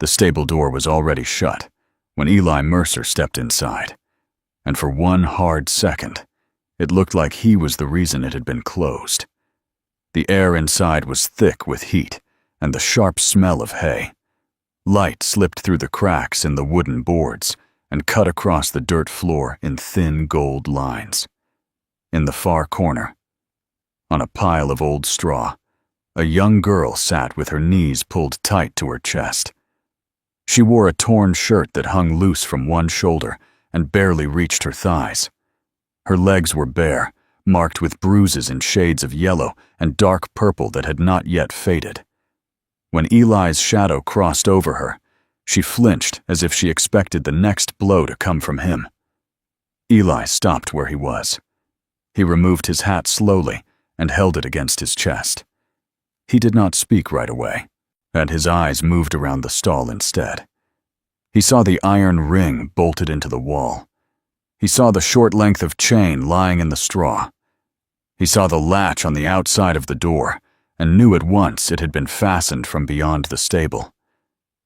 The stable door was already shut when Eli Mercer stepped inside, and for one hard second, it looked like he was the reason it had been closed. The air inside was thick with heat and the sharp smell of hay. Light slipped through the cracks in the wooden boards and cut across the dirt floor in thin gold lines. In the far corner, on a pile of old straw, a young girl sat with her knees pulled tight to her chest. She wore a torn shirt that hung loose from one shoulder and barely reached her thighs. Her legs were bare, marked with bruises in shades of yellow and dark purple that had not yet faded. When Eli's shadow crossed over her, she flinched as if she expected the next blow to come from him. Eli stopped where he was. He removed his hat slowly and held it against his chest. He did not speak right away, and his eyes moved around the stall instead. He saw the iron ring bolted into the wall. He saw the short length of chain lying in the straw. He saw the latch on the outside of the door and knew at once it had been fastened from beyond the stable.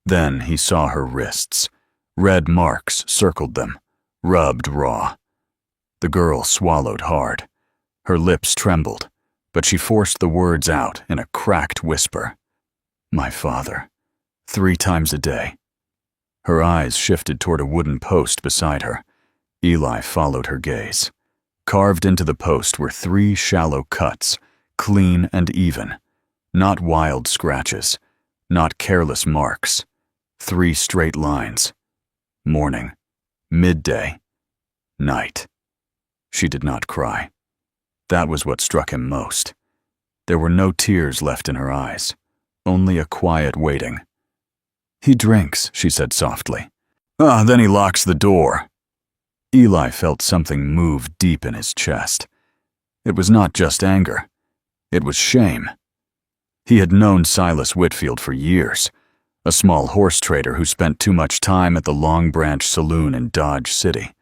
Then he saw her wrists. Red marks circled them, rubbed raw. The girl swallowed hard. Her lips trembled, but she forced the words out in a cracked whisper. "My father, 3 times a day." Her eyes shifted toward a wooden post beside her. Eli followed her gaze. Carved into the post were 3 shallow cuts, clean and even. Not wild scratches, not careless marks. 3 straight lines. Morning, midday, night. She did not cry. That was what struck him most. There were no tears left in her eyes, only a quiet waiting. "He drinks," she said softly. Then he locks the door." Eli felt something move deep in his chest. It was not just anger. It was shame. He had known Silas Whitfield for years, a small horse trader who spent too much time at the Long Branch Saloon in Dodge City,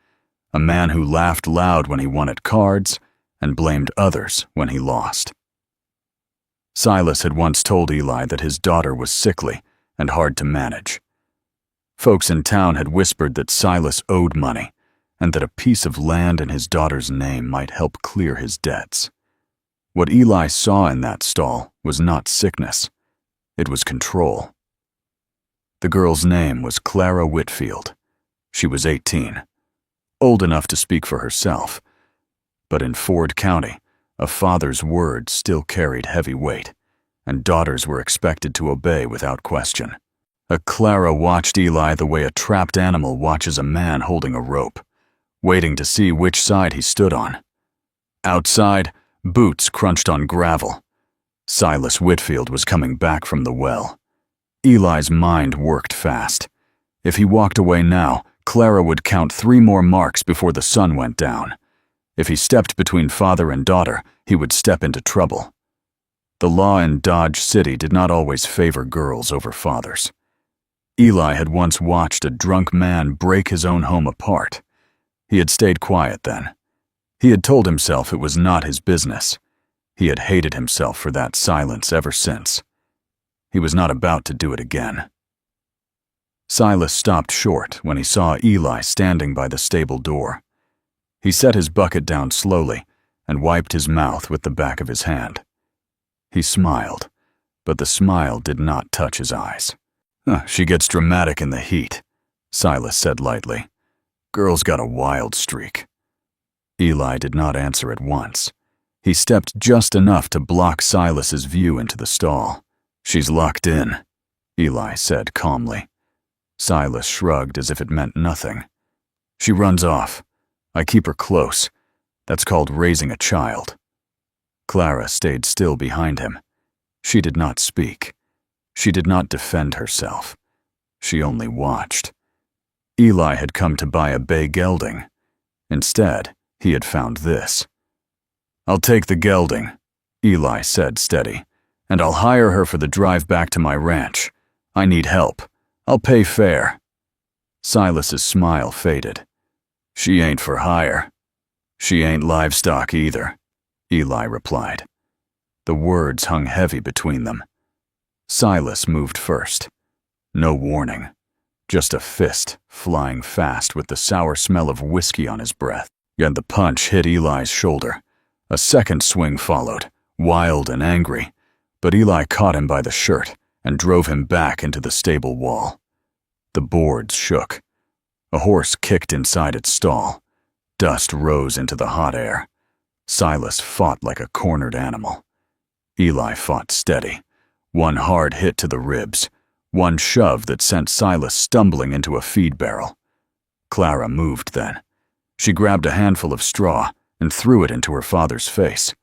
a man who laughed loud when he won at cards and blamed others when he lost. Silas had once told Eli that his daughter was sickly and hard to manage. Folks in town had whispered that Silas owed money and that a piece of land in his daughter's name might help clear his debts. What Eli saw in that stall was not sickness. It was control. The girl's name was Clara Whitfield. She was 18, old enough to speak for herself, but in Ford County, a father's word still carried heavy weight, and daughters were expected to obey without question. Clara watched Eli the way a trapped animal watches a man holding a rope, waiting to see which side he stood on. Outside, boots crunched on gravel. Silas Whitfield was coming back from the well. Eli's mind worked fast. If he walked away now, Clara would count 3 more marks before the sun went down. If he stepped between father and daughter, he would step into trouble. The law in Dodge City did not always favor girls over fathers. Eli had once watched a drunk man break his own home apart. He had stayed quiet then. He had told himself it was not his business. He had hated himself for that silence ever since. He was not about to do it again. Silas stopped short when he saw Eli standing by the stable door. He set his bucket down slowly and wiped his mouth with the back of his hand. He smiled, but the smile did not touch his eyes. "She gets dramatic in the heat," Silas said lightly. "Girl's got a wild streak." Eli did not answer at once. He stepped just enough to block Silas's view into the stall. "She's locked in," Eli said calmly. Silas shrugged as if it meant nothing. "She runs off. I keep her close. That's called raising a child." Clara stayed still behind him. She did not speak. She did not defend herself. She only watched. Eli had come to buy a bay gelding. Instead, he had found this. "I'll take the gelding," Eli said steady, "and I'll hire her for the drive back to my ranch. I need help. I'll pay fair." Silas's smile faded. "She ain't for hire." "She ain't livestock either," Eli replied. The words hung heavy between them. Silas moved first. No warning. Just a fist flying fast with the sour smell of whiskey on his breath. And the punch hit Eli's shoulder. A second swing followed, wild and angry, but Eli caught him by the shirt and drove him back into the stable wall. The boards shook. A horse kicked inside its stall. Dust rose into the hot air. Silas fought like a cornered animal. Eli fought steady. One hard hit to the ribs. One shove that sent Silas stumbling into a feed barrel. Clara moved then. She grabbed a handful of straw and threw it into her father's face.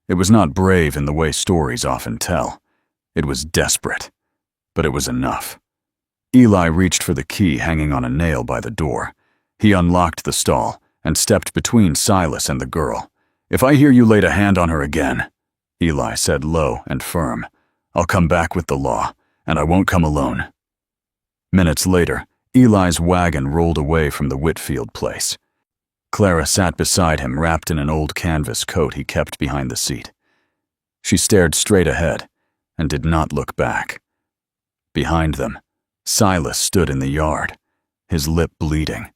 It was not brave in the way stories often tell. It was desperate. But it was enough. Eli reached for the key hanging on a nail by the door. He unlocked the stall and stepped between Silas and the girl. "If I hear you laid a hand on her again," Eli said low and firm, "I'll come back with the law, and I won't come alone." Minutes later, Eli's wagon rolled away from the Whitfield place. Clara sat beside him, wrapped in an old canvas coat he kept behind the seat. She stared straight ahead and did not look back. Behind them, Silas stood in the yard, his lip bleeding,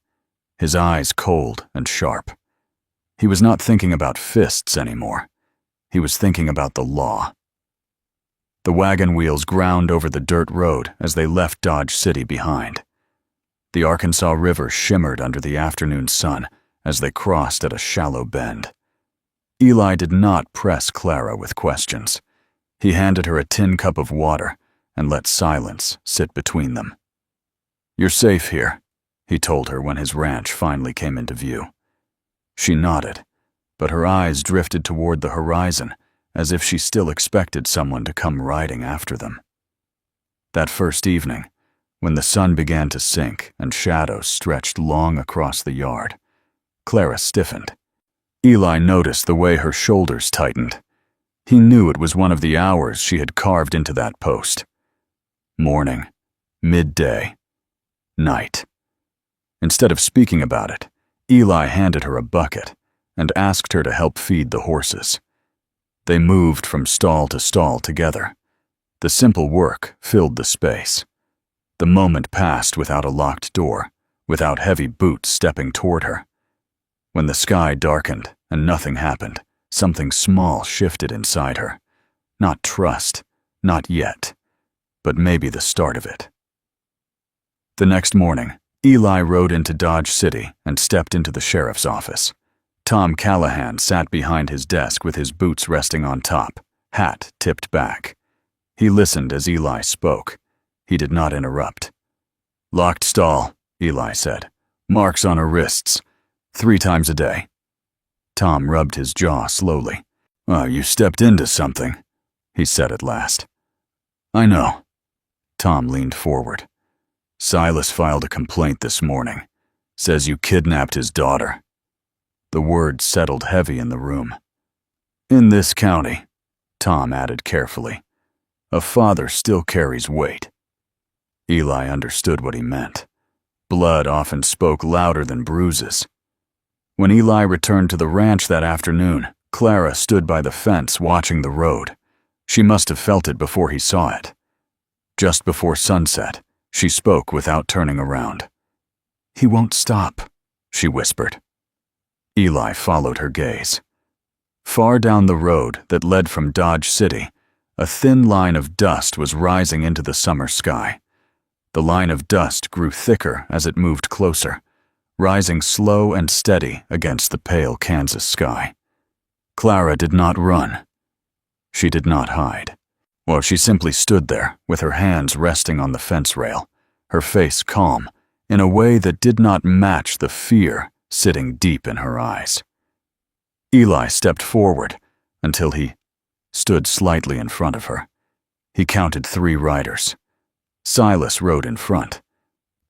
his eyes cold and sharp. He was not thinking about fists anymore. He was thinking about the law. The wagon wheels ground over the dirt road as they left Dodge City behind. The Arkansas River shimmered under the afternoon sun as they crossed at a shallow bend. Eli did not press Clara with questions. He handed her a tin cup of water and let silence sit between them. "You're safe here," he told her when his ranch finally came into view. She nodded, but her eyes drifted toward the horizon as if she still expected someone to come riding after them. That first evening, when the sun began to sink and shadows stretched long across the yard, Clara stiffened. Eli noticed the way her shoulders tightened. He knew it was one of the hours she had carved into that post. Morning, midday, night. Instead of speaking about it, Eli handed her a bucket and asked her to help feed the horses. They moved from stall to stall together. The simple work filled the space. The moment passed without a locked door, without heavy boots stepping toward her. When the sky darkened and nothing happened, something small shifted inside her. Not trust, not yet, but maybe the start of it. The next morning, Eli rode into Dodge City and stepped into the sheriff's office. Tom Callahan sat behind his desk with his boots resting on top, hat tipped back. He listened as Eli spoke. He did not interrupt. "Locked stall," Eli said. "Marks on her wrists. 3 times a day." Tom rubbed his jaw slowly. "You stepped into something," he said at last. "I know." Tom leaned forward. "Silas filed a complaint this morning. Says you kidnapped his daughter." The words settled heavy in the room. "In this county," Tom added carefully, "a father still carries weight." Eli understood what he meant. Blood often spoke louder than bruises. When Eli returned to the ranch that afternoon, Clara stood by the fence watching the road. She must have felt it before he saw it. Just before sunset, she spoke without turning around. "He won't stop," she whispered. Eli followed her gaze. Far down the road that led from Dodge City, a thin line of dust was rising into the summer sky. The line of dust grew thicker as it moved closer, rising slow and steady against the pale Kansas sky. Clara did not run. She did not hide. Well, she simply stood there with her hands resting on the fence rail, her face calm, in a way that did not match the fear sitting deep in her eyes. Eli stepped forward until he stood slightly in front of her. He counted 3 riders. Silas rode in front.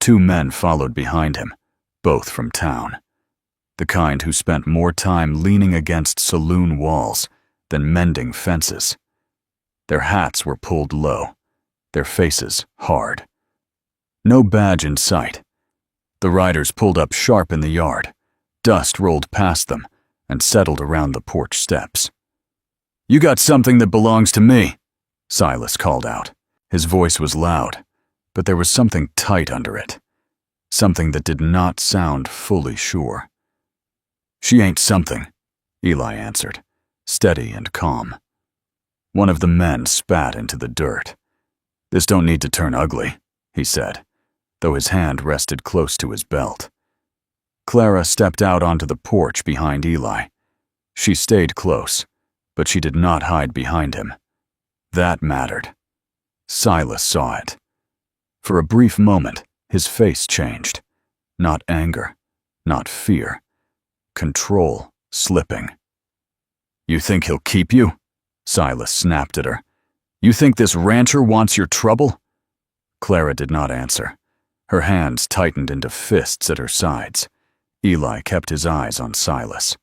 2 men followed behind him, both from town. The kind who spent more time leaning against saloon walls than mending fences. Their hats were pulled low, their faces hard. No badge in sight. The riders pulled up sharp in the yard. Dust rolled past them and settled around the porch steps. "You got something that belongs to me," Silas called out. His voice was loud, but there was something tight under it, something that did not sound fully sure. "She ain't something," Eli answered, steady and calm. One of the men spat into the dirt. "This don't need to turn ugly," he said, though his hand rested close to his belt. Clara stepped out onto the porch behind Eli. She stayed close, but she did not hide behind him. That mattered. Silas saw it. For a brief moment, his face changed. Not anger, not fear. Control slipping. "You think he'll keep you?" Silas snapped at her. "You think this rancher wants your trouble?" Clara did not answer. Her hands tightened into fists at her sides. Eli kept his eyes on Silas.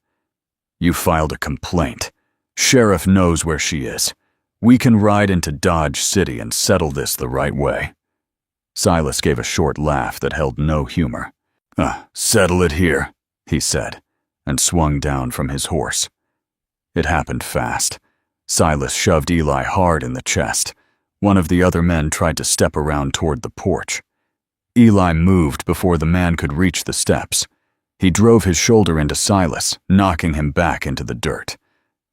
"You filed a complaint. Sheriff knows where she is. We can ride into Dodge City and settle this the right way." Silas gave a short laugh that held no humor. Settle it here," he said, and swung down from his horse. It happened fast. Silas shoved Eli hard in the chest. One of the other men tried to step around toward the porch. Eli moved before the man could reach the steps. He drove his shoulder into Silas, knocking him back into the dirt.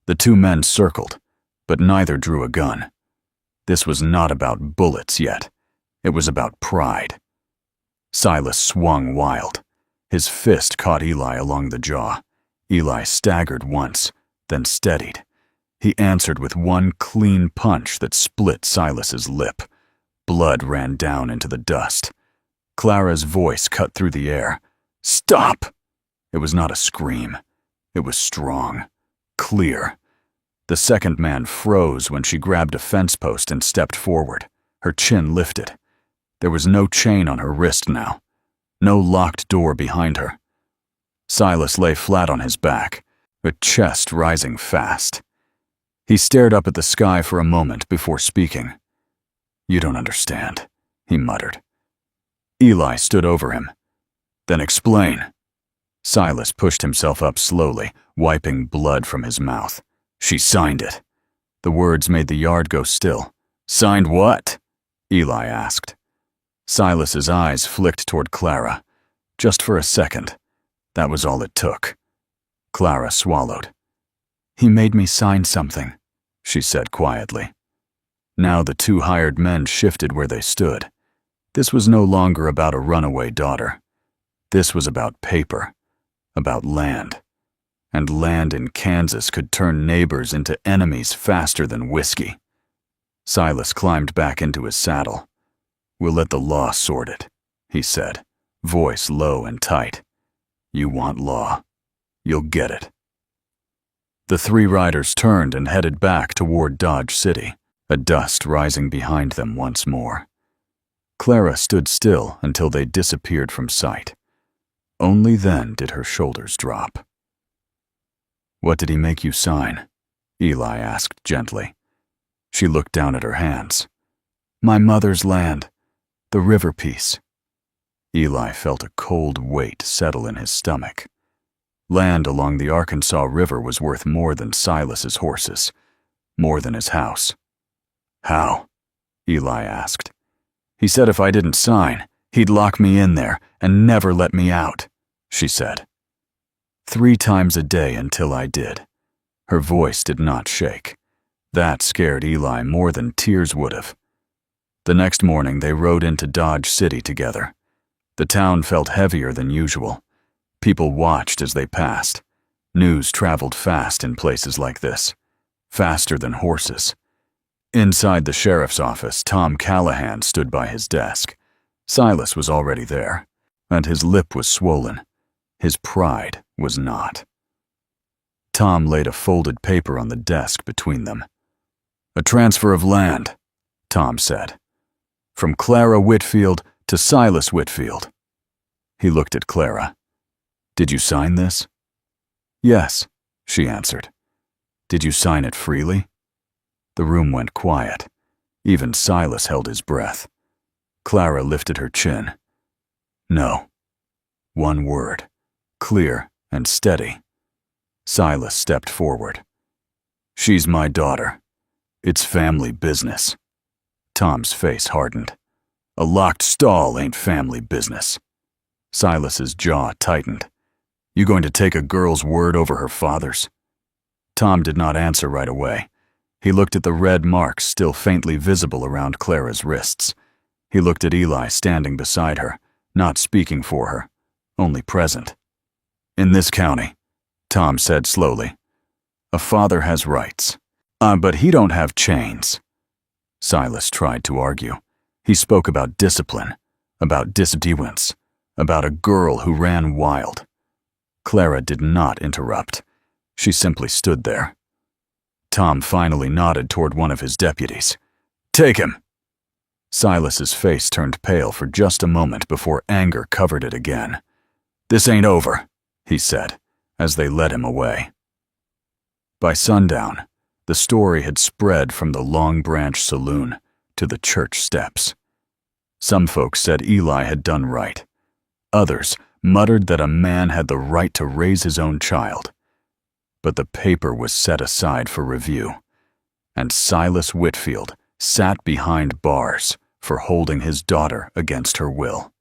The two men circled, but neither drew a gun. This was not about bullets yet. It was about pride. Silas swung wild. His fist caught Eli along the jaw. Eli staggered once, then steadied. He answered with one clean punch that split Silas's lip. Blood ran down into the dust. Clara's voice cut through the air. "Stop!" It was not a scream. It was strong, clear. The second man froze when she grabbed a fence post and stepped forward. Her chin lifted. There was no chain on her wrist now. No locked door behind her. Silas lay flat on his back, her chest rising fast. He stared up at the sky for a moment before speaking. "You don't understand," he muttered. Eli stood over him. "Then explain." Silas pushed himself up slowly, wiping blood from his mouth. "She signed it." The words made the yard go still. "Signed what?" Eli asked. Silas's eyes flicked toward Clara. Just for a second. That was all it took. Clara swallowed. "He made me sign something," she said quietly. Now the two hired men shifted where they stood. This was no longer about a runaway daughter. This was about paper, about land. And land in Kansas could turn neighbors into enemies faster than whiskey. Silas climbed back into his saddle. "We'll let the law sort it," he said, voice low and tight. "You want law. You'll get it." The three riders turned and headed back toward Dodge City, a dust rising behind them once more. Clara stood still until they disappeared from sight. Only then did her shoulders drop. "What did he make you sign?" Eli asked gently. She looked down at her hands. "My mother's land, the river piece." Eli felt a cold weight settle in his stomach. Land along the Arkansas River was worth more than Silas's horses, more than his house. "How?" Eli asked. "He said if I didn't sign, he'd lock me in there and never let me out," she said. 3 times a day until I did. Her voice did not shake. That scared Eli more than tears would have. The next morning they rode into Dodge City together. The town felt heavier than usual. People watched as they passed. News traveled fast in places like this. Faster than horses. Inside the sheriff's office, Tom Callahan stood by his desk. Silas was already there, and his lip was swollen. His pride was not. Tom laid a folded paper on the desk between them. "A transfer of land," Tom said. "From Clara Whitfield to Silas Whitfield." He looked at Clara. "Did you sign this?" "Yes," she answered. "Did you sign it freely?" The room went quiet. Even Silas held his breath. Clara lifted her chin. "No." One word, clear and steady. Silas stepped forward. "She's my daughter. It's family business." Tom's face hardened. A locked stall ain't family business." Silas's jaw tightened. "You going to take a girl's word over her father's?" Tom did not answer right away. He looked at the red marks still faintly visible around Clara's wrists. He looked at Eli standing beside her, not speaking for her, only present. "In this county," Tom said slowly, "a father has rights. But he don't have chains." Silas tried to argue. He spoke about discipline, about disobedience, about a girl who ran wild. Clara did not interrupt. She simply stood there. Tom finally nodded toward one of his deputies. "Take him." Silas's face turned pale for just a moment before anger covered it again. "This ain't over," he said, as they led him away. By sundown, the story had spread from the Long Branch saloon to the church steps. Some folks said Eli had done right. Others muttered that a man had the right to raise his own child. But the paper was set aside for review, and Silas Whitfield sat behind bars for holding his daughter against her will.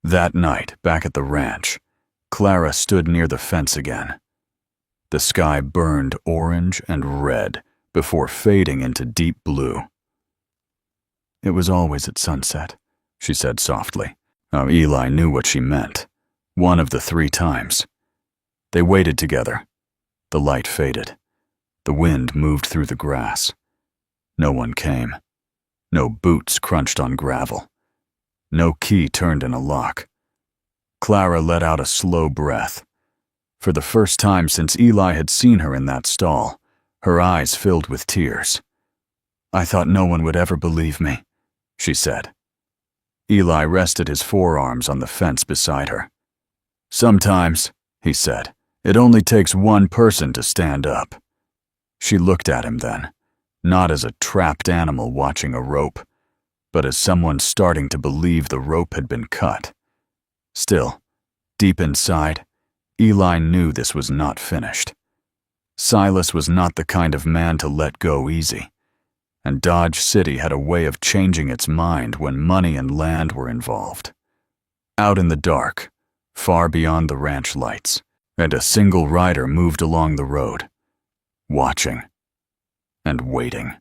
That night, back at the ranch, Clara stood near the fence again. The sky burned orange and red before fading into deep blue. "It was always at sunset," she said softly. Eli knew what she meant. One of the 3 times. They waited together. The light faded. The wind moved through the grass. No one came. No boots crunched on gravel. No key turned in a lock. Clara let out a slow breath. For the first time since Eli had seen her in that stall, her eyes filled with tears. "I thought no one would ever believe me," she said. Eli rested his forearms on the fence beside her. "Sometimes," he said, "it only takes one person to stand up." She looked at him then, not as a trapped animal watching a rope, but as someone starting to believe the rope had been cut. Still, deep inside, Eli knew this was not finished. Silas was not the kind of man to let go easy, and Dodge City had a way of changing its mind when money and land were involved. Out in the dark, far beyond the ranch lights, and a single rider moved along the road, watching and waiting.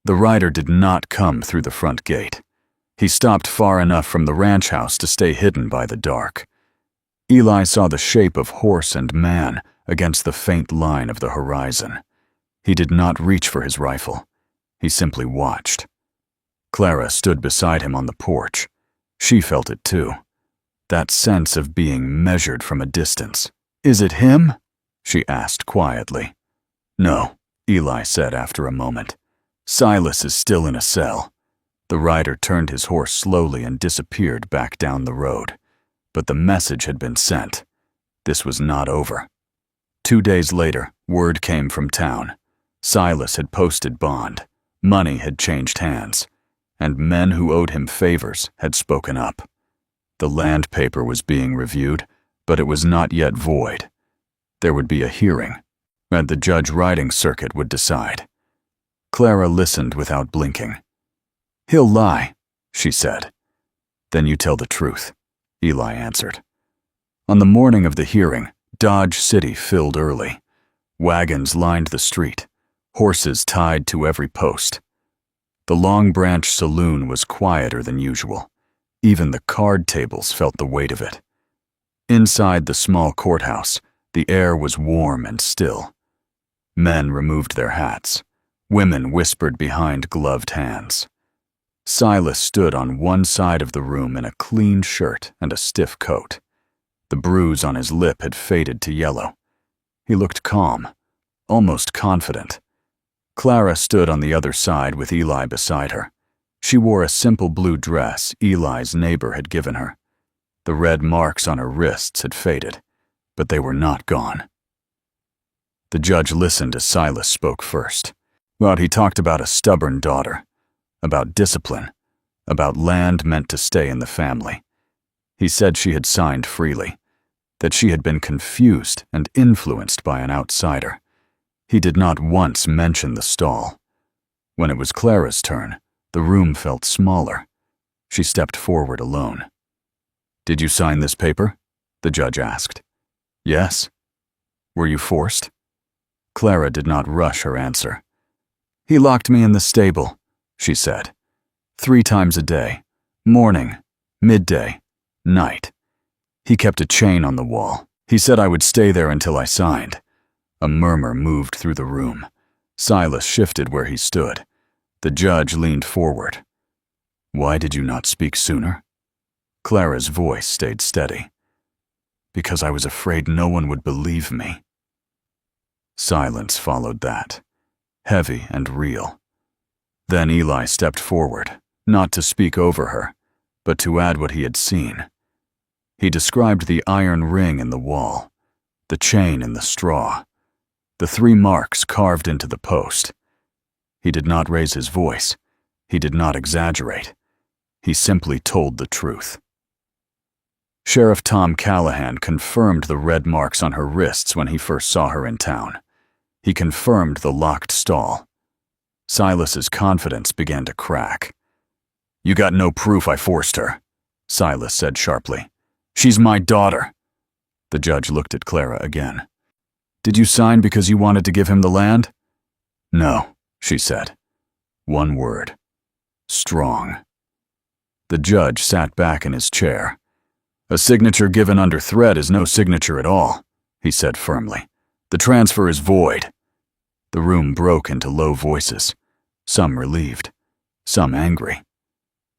The rider did not come through the front gate. He stopped far enough from the ranch house to stay hidden by the dark. Eli saw the shape of horse and man against the faint line of the horizon. He did not reach for his rifle. He simply watched. Clara stood beside him on the porch. She felt it too. That sense of being measured from a distance. "Is it him?" she asked quietly. "No," Eli said after a moment. "Silas is still in a cell." The rider turned his horse slowly and disappeared back down the road. But the message had been sent. This was not over. 2 days later, word came from town. Silas had posted bond. Money had changed hands. And men who owed him favors had spoken up. The land paper was being reviewed, but it was not yet void. There would be a hearing, and the judge riding circuit would decide. Clara listened without blinking. "He'll lie," she said. "Then you tell the truth," Eli answered. On the morning of the hearing, Dodge City filled early. Wagons lined the street, horses tied to every post. The Long Branch saloon was quieter than usual. Even the card tables felt the weight of it. Inside the small courthouse, the air was warm and still. Men removed their hats. Women whispered behind gloved hands. Silas stood on one side of the room in a clean shirt and a stiff coat. The bruise on his lip had faded to yellow. He looked calm, almost confident. Clara stood on the other side with Eli beside her. She wore a simple blue dress Eli's neighbor had given her. The red marks on her wrists had faded, but they were not gone. The judge listened as Silas spoke first. Well, he talked about a stubborn daughter, about discipline, about land meant to stay in the family. He said she had signed freely, that she had been confused and influenced by an outsider. He did not once mention the stall. When it was Clara's turn, the room felt smaller, She stepped forward alone. "Did you sign this paper?" the judge asked. "Yes." "Were you forced?" Clara did not rush her answer. "He locked me in the stable," she said. 3 times a day, morning, midday, night. He kept a chain on the wall. He said I would stay there until I signed. A murmur moved through the room. Silas shifted where he stood. The judge leaned forward. "Why did you not speak sooner?" Clara's voice stayed steady. "Because I was afraid no one would believe me." Silence followed that, heavy and real. Then Eli stepped forward, not to speak over her, but to add what he had seen. He described the iron ring in the wall, the chain in the straw, the 3 marks carved into the post. He did not raise his voice. He did not exaggerate. He simply told the truth. Sheriff Tom Callahan confirmed the red marks on her wrists when he first saw her in town. He confirmed the locked stall. Silas's confidence began to crack. "You got no proof I forced her," Silas said sharply. "She's my daughter." The judge looked at Clara again. "Did you sign because you wanted to give him the land?" "No," she said. One word. Strong. The judge sat back in his chair. "A signature given under threat is no signature at all," he said firmly. "The transfer is void." The room broke into low voices, some relieved, some angry.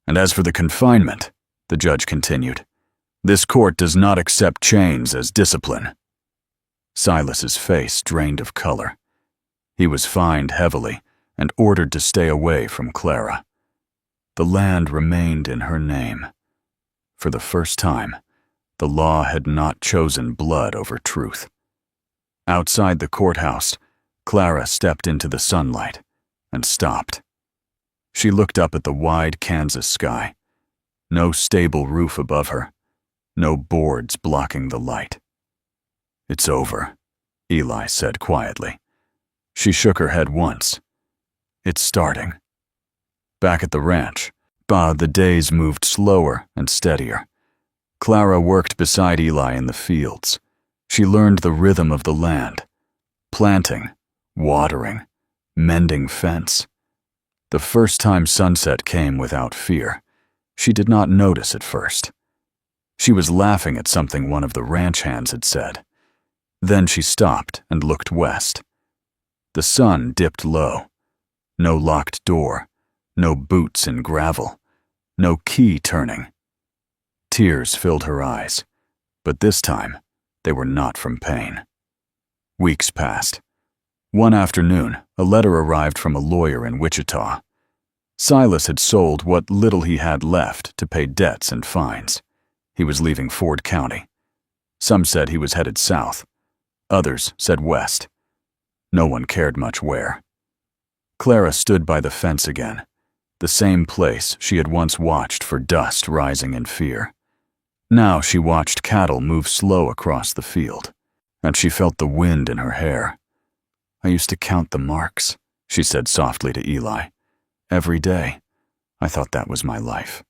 "And as for the confinement," the judge continued, "this court does not accept chains as discipline." Silas's face drained of color. He was fined heavily and ordered to stay away from Clara. The land remained in her name. For the first time, the law had not chosen blood over truth. Outside the courthouse, Clara stepped into the sunlight and stopped. She looked up at the wide Kansas sky. No stable roof above her, no boards blocking the light. "It's over," Eli said quietly. She shook her head once. "It's starting." Back at the ranch, the days moved slower and steadier. Clara worked beside Eli in the fields. She learned the rhythm of the land, planting, watering, mending fence. The first time sunset came without fear. She did not notice at first. She was laughing at something one of the ranch hands had said. Then she stopped and looked west. The sun dipped low. No locked door, no boots in gravel, no key turning. Tears filled her eyes, but this time they were not from pain. Weeks passed. One afternoon, a letter arrived from a lawyer in Wichita. Silas had sold what little he had left to pay debts and fines. He was leaving Ford County. Some said he was headed south. Others said west. No one cared much where. Clara stood by the fence again, the same place she had once watched for dust rising in fear. Now she watched cattle move slow across the field, and she felt the wind in her hair. "I used to count the marks," she said softly to Eli. "Every day. I thought that was my life."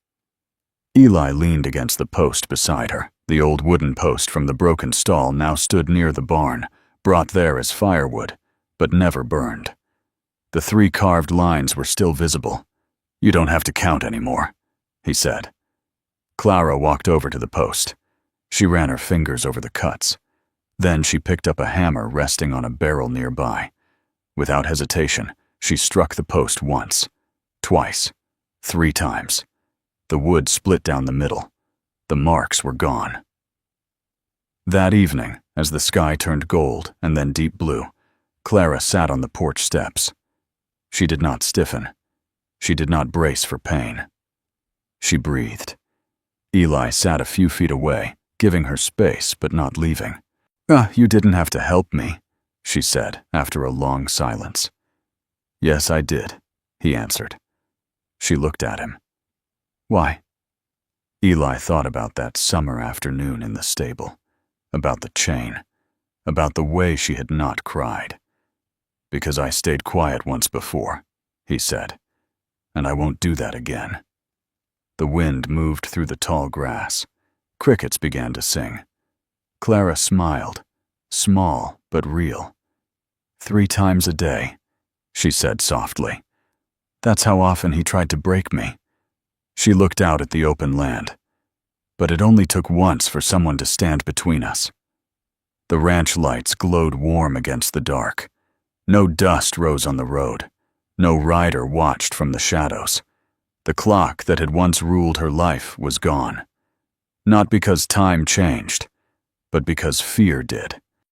Eli leaned against the post beside her. The old wooden post from the broken stall now stood near the barn, brought there as firewood, but never burned. The 3 carved lines were still visible. "You don't have to count anymore," he said. Clara walked over to the post. She ran her fingers over the cuts. Then she picked up a hammer resting on a barrel nearby. Without hesitation, she struck the post once, twice, 3 times. The wood split down the middle. The marks were gone. That evening, as the sky turned gold and then deep blue, Clara sat on the porch steps. She did not stiffen. She did not brace for pain. She breathed. Eli sat a few feet away, giving her space but not leaving. You didn't have to help me," she said after a long silence. "Yes, I did," he answered. She looked at him. "Why?" Eli thought about that summer afternoon in the stable, about the chain, about the way she had not cried. "Because I stayed quiet once before," he said, "and I won't do that again." The wind moved through the tall grass. Crickets began to sing. Clara smiled, small but real. 3 times a day, she said softly. That's how often he tried to break me. She looked out at the open land. But it only took once for someone to stand between us. The ranch lights glowed warm against the dark. No dust rose on the road. No rider watched from the shadows. The clock that had once ruled her life was gone. Not because time changed, but because fear did.